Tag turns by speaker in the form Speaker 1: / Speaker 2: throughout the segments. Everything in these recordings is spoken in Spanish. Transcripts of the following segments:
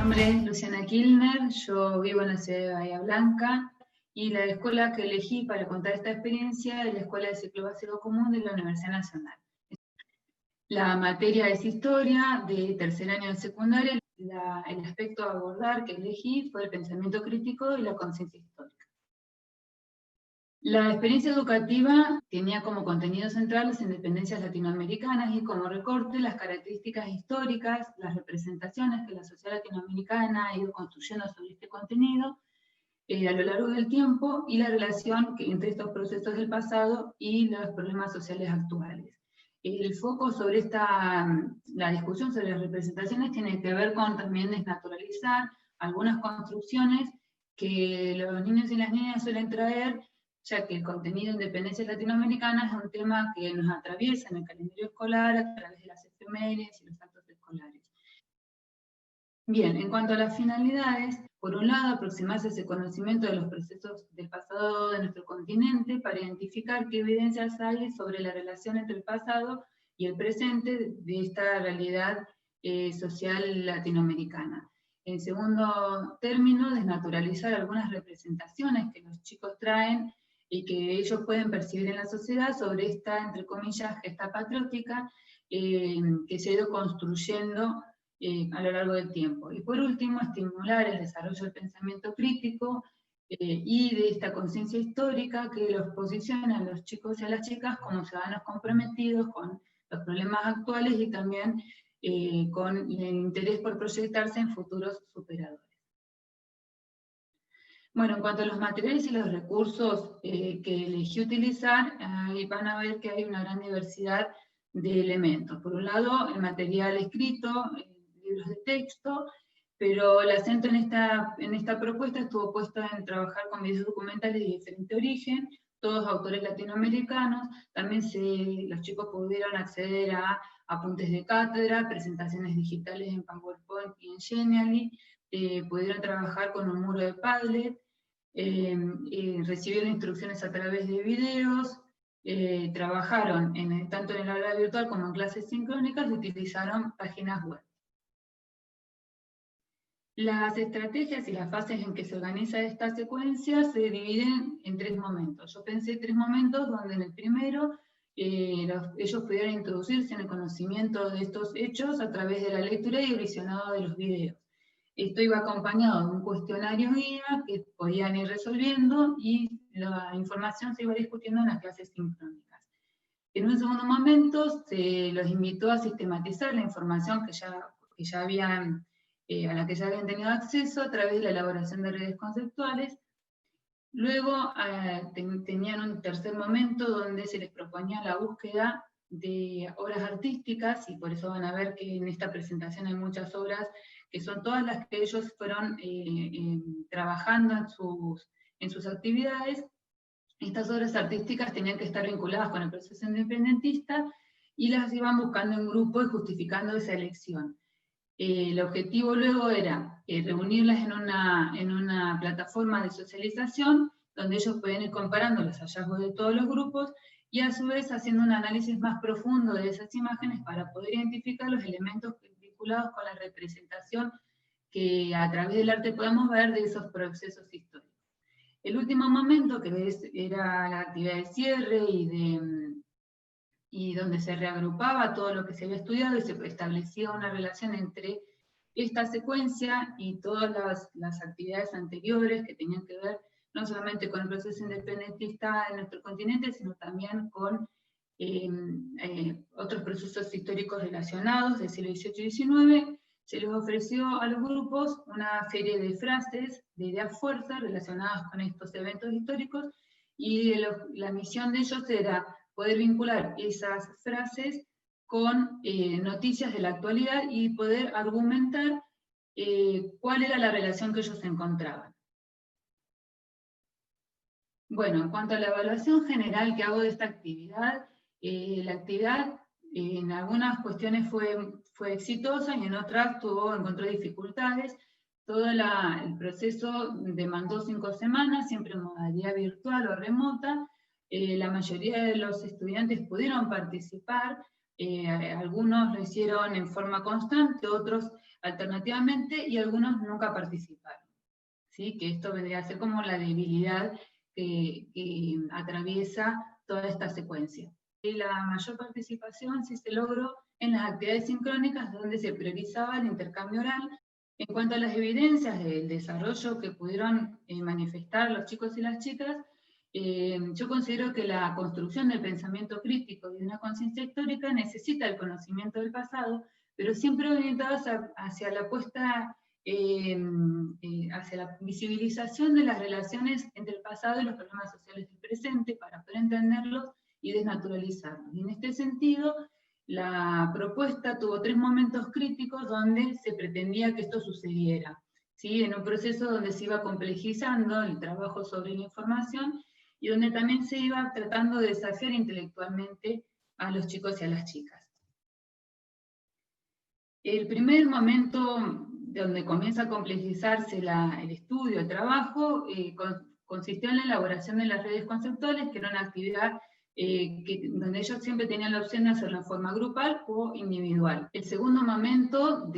Speaker 1: nombre es Luciana Kilner, yo vivo en la ciudad de Bahía Blanca y la escuela que elegí para contar esta experiencia es la Escuela de Ciclo Básico Común de la Universidad Nacional. La materia es historia de tercer año de secundaria. El aspecto a abordar que elegí fue el pensamiento crítico y la conciencia histórica. La experiencia educativa tenía como contenido central las independencias latinoamericanas y como recorte las características históricas, las representaciones que la sociedad latinoamericana ha ido construyendo sobre este contenido a lo largo del tiempo y la relación entre estos procesos del pasado y los problemas sociales actuales. El foco sobre la discusión sobre las representaciones tiene que ver con también desnaturalizar algunas construcciones que los niños y las niñas suelen traer, ya que el contenido de independencia latinoamericana es un tema que nos atraviesa en el calendario escolar a través de las efemérides y los actos escolares. Bien, en cuanto a las finalidades, por un lado, aproximarse a ese conocimiento de los procesos del pasado de nuestro continente para identificar qué evidencias hay sobre la relación entre el pasado y el presente de esta realidad social latinoamericana. En segundo término, desnaturalizar algunas representaciones que los chicos traen y que ellos pueden percibir en la sociedad sobre esta, entre comillas, gesta patriótica que se ha ido construyendo a lo largo del tiempo. Y por último, estimular el desarrollo del pensamiento crítico y de esta conciencia histórica que los posiciona a los chicos y a las chicas como ciudadanos comprometidos con los problemas actuales y también con el interés por proyectarse en futuros superadores. Bueno, en cuanto a los materiales y los recursos que elegí utilizar, ahí van a ver que hay una gran diversidad de elementos. Por un lado, el material escrito, libros de texto, pero el acento en esta propuesta estuvo puesto en trabajar con videos documentales de diferente origen, todos autores latinoamericanos. También los chicos pudieron acceder a apuntes de cátedra, presentaciones digitales en PowerPoint y en Genially, pudieron trabajar con un muro de Padlet, recibieron instrucciones a través de videos, trabajaron tanto en el aula virtual como en clases sincrónicas y utilizaron páginas web. Las estrategias y las fases en que se organiza esta secuencia se dividen en 3 momentos. Yo pensé 3 momentos donde en el primero ellos pudieran introducirse en el conocimiento de estos hechos a través de la lectura y el visionado de los videos. Esto iba acompañado de un cuestionario guía que podían ir resolviendo y la información se iba discutiendo en las clases sincrónicas. En un segundo momento se los invitó a sistematizar la información que ya habían a la que ya habían tenido acceso a través de la elaboración de redes conceptuales. Luego tenían un tercer momento donde se les proponía la búsqueda de obras artísticas, y por eso van a ver que en esta presentación hay muchas obras que son todas las que ellos fueron trabajando en sus actividades. Estas obras artísticas tenían que estar vinculadas con el proceso independentista y las iban buscando en grupo y justificando esa elección. El objetivo luego era reunirlas en una plataforma de socialización donde ellos pueden ir comparando los hallazgos de todos los grupos y a su vez haciendo un análisis más profundo de esas imágenes para poder identificar los elementos vinculados con la representación que a través del arte podemos ver de esos procesos históricos. El último momento, que era la actividad de cierre y donde se reagrupaba todo lo que se había estudiado y se establecía una relación entre esta secuencia y todas las actividades anteriores que tenían que ver no solamente con el proceso independentista en nuestro continente, sino también con otros procesos históricos relacionados del siglo XVIII y XIX. Se les ofreció a los grupos una serie de frases, de ideas fuerza relacionadas con estos eventos históricos, y la misión de ellos era poder vincular esas frases con noticias de la actualidad y poder argumentar cuál era la relación que ellos encontraban. Bueno, en cuanto a la evaluación general que hago de esta actividad, la actividad en algunas cuestiones fue exitosa y en otras encontró dificultades. Todo el proceso demandó 5 semanas, siempre en modalidad virtual o remota. La mayoría de los estudiantes pudieron participar, Algunos lo hicieron en forma constante, otros alternativamente, y algunos nunca participaron. ¿Sí? Que esto vendría a ser como la debilidad que atraviesa toda esta secuencia. Y la mayor participación sí se logró en las actividades sincrónicas, donde se priorizaba el intercambio oral. En cuanto a las evidencias del desarrollo que pudieron manifestar los chicos y las chicas, yo considero que la construcción del pensamiento crítico y de una conciencia histórica necesita el conocimiento del pasado, pero siempre orientados hacia la puesta, hacia la visibilización de las relaciones entre el pasado y los problemas sociales del presente para poder entenderlos y desnaturalizarlos. Y en este sentido, la propuesta tuvo 3 momentos críticos donde se pretendía que esto sucediera, ¿sí? En un proceso donde se iba complejizando el trabajo sobre la información y donde también se iba tratando de desafiar intelectualmente a los chicos y a las chicas. El primer momento donde comienza a complejizarse el estudio, el trabajo, consistió en la elaboración de las redes conceptuales, que era una actividad donde ellos siempre tenían la opción de hacerlo en forma grupal o individual. El segundo momento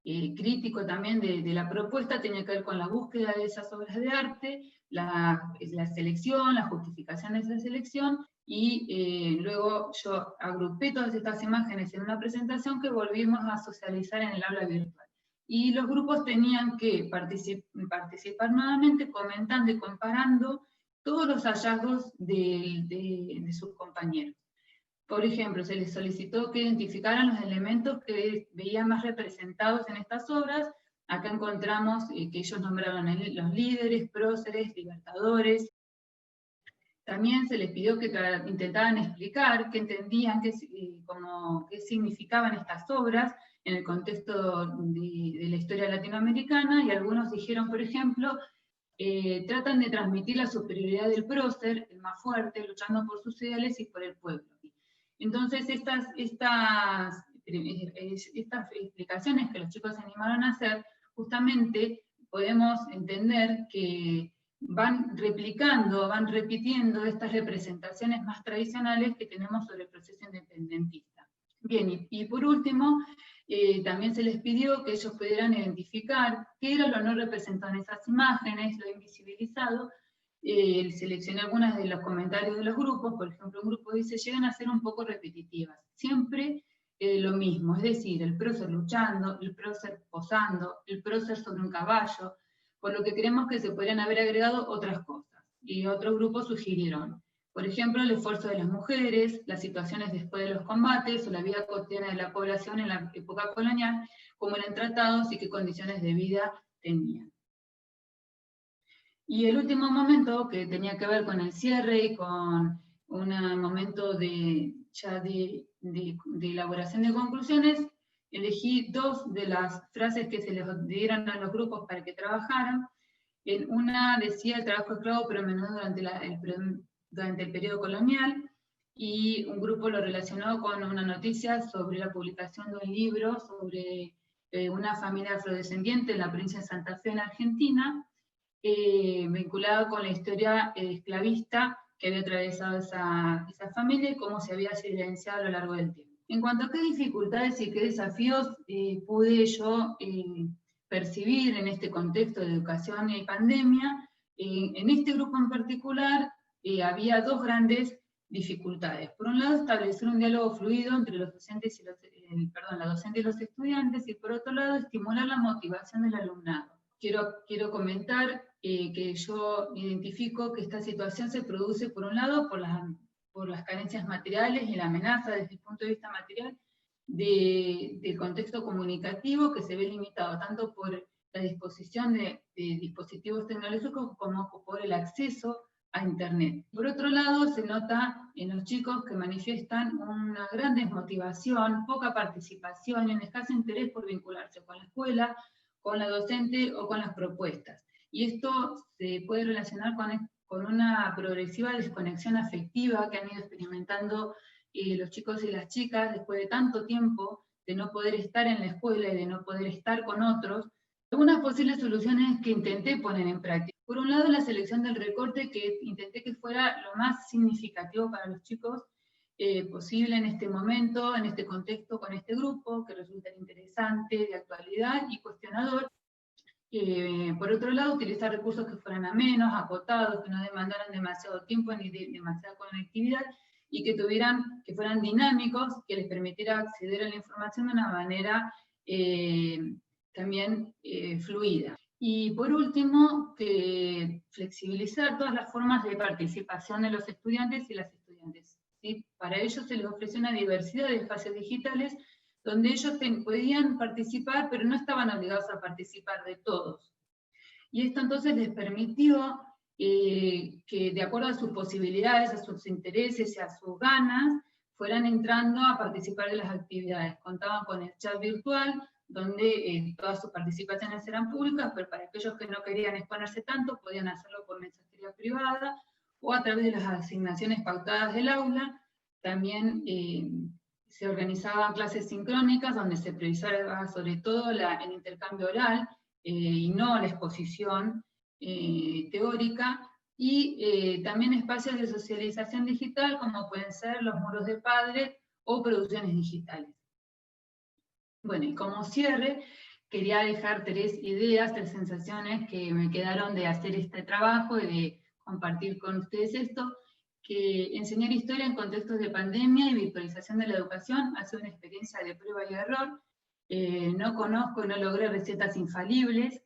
Speaker 1: crítico también de la propuesta tenía que ver con la búsqueda de esas obras de arte, la selección, la justificación de esa selección, y luego yo agrupé todas estas imágenes en una presentación que volvimos a socializar en el aula virtual. Y los grupos tenían que participar nuevamente comentando y comparando todos los hallazgos de sus compañeros. Por ejemplo, se les solicitó que identificaran los elementos que veían más representados en estas obras. Acá encontramos que ellos nombraron los líderes, próceres, libertadores. También se les pidió que intentaran explicar qué entendían, qué significaban estas obras en el contexto de la historia latinoamericana, y algunos dijeron, por ejemplo, tratan de transmitir la superioridad del prócer, el más fuerte, luchando por sus ideales y por el pueblo. Entonces, estas explicaciones que los chicos se animaron a hacer, justamente podemos entender que van replicando, van repitiendo estas representaciones más tradicionales que tenemos sobre el proceso independentista. Bien, y por último, también se les pidió que ellos pudieran identificar qué era lo no representado en esas imágenes, lo invisibilizado. Seleccioné algunos de los comentarios de los grupos. Por ejemplo, un grupo dice: llegan a ser un poco repetitivas, siempre lo mismo, es decir, el prócer luchando, el prócer posando, el prócer sobre un caballo, por lo que creemos que se podrían haber agregado otras cosas. Y otros grupos sugirieron, por ejemplo, el esfuerzo de las mujeres, las situaciones después de los combates, o la vida cotidiana de la población en la época colonial, cómo eran tratados y qué condiciones de vida tenían. Y el último momento, que tenía que ver con el cierre y con un momento de elaboración de conclusiones, elegí 2 de las frases que se les dieron a los grupos para que trabajaran. Una decía: el trabajo esclavo predominó durante el periodo colonial, y un grupo lo relacionó con una noticia sobre la publicación de un libro sobre una familia afrodescendiente en la provincia de Santa Fe, en Argentina, vinculado con la historia esclavista que había atravesado esa familia y cómo se había silenciado a lo largo del tiempo. En cuanto a qué dificultades y qué desafíos pude yo percibir en este contexto de educación y pandemia, en este grupo en particular había 2 grandes dificultades. Por un lado, establecer un diálogo fluido entre los docentes y la docente y los estudiantes, y por otro lado, estimular la motivación del alumnado. Quiero comentar que yo identifico que esta situación se produce, por un lado, por las carencias materiales y la amenaza desde el punto de vista material del contexto comunicativo, que se ve limitado tanto por la disposición de dispositivos tecnológicos como por el acceso a Internet. Por otro lado, se nota en los chicos que manifiestan una gran desmotivación, poca participación y un escaso interés por vincularse con la escuela, con la docente o con las propuestas. Y esto se puede relacionar con una progresiva desconexión afectiva que han ido experimentando los chicos y las chicas después de tanto tiempo de no poder estar en la escuela y de no poder estar con otros. Algunas posibles soluciones que intenté poner en práctica. Por un lado, la selección del recorte, que intenté que fuera lo más significativo para los chicos, posible en este momento, en este contexto, con este grupo, que resulta interesante, de actualidad y cuestionador. Por otro lado, utilizar recursos que fueran amenos, acotados, que no demandaran demasiado tiempo ni demasiada conectividad, y que fueran dinámicos, que les permitiera acceder a la información de una manera también fluida. Y por último, que flexibilizar todas las formas de participación de los estudiantes y las estudiantes, ¿sí? Para ello se les ofreció una diversidad de espacios digitales donde ellos podían participar, pero no estaban obligados a participar de todos. Y esto entonces les permitió que, de acuerdo a sus posibilidades, a sus intereses y a sus ganas, fueran entrando a participar de las actividades. Contaban con el chat virtual, donde todas sus participaciones eran públicas, pero para aquellos que no querían exponerse tanto, podían hacerlo por mensajería privada, o a través de las asignaciones pautadas del aula. También se organizaban clases sincrónicas, donde se priorizaba sobre todo el intercambio oral, y no la exposición teórica, y también espacios de socialización digital, como pueden ser los muros de padres o producciones digitales. Bueno, y como cierre, quería dejar 3 ideas, 3 sensaciones que me quedaron de hacer este trabajo y de compartir con ustedes esto, que enseñar historia en contextos de pandemia y virtualización de la educación ha sido una experiencia de prueba y error. No conozco y no logré recetas infalibles.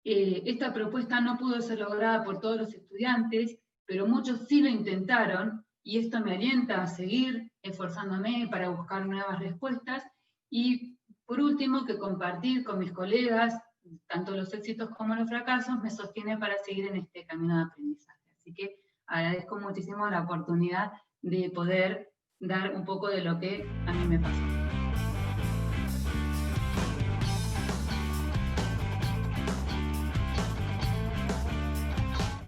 Speaker 1: Esta propuesta no pudo ser lograda por todos los estudiantes, pero muchos sí lo intentaron, y esto me alienta a seguir esforzándome para buscar nuevas respuestas. Y por último, que compartir con mis colegas, tanto los éxitos como los fracasos, me sostiene para seguir en este camino de aprendizaje. Así que agradezco muchísimo la oportunidad de poder dar un poco de lo que a mí me pasó.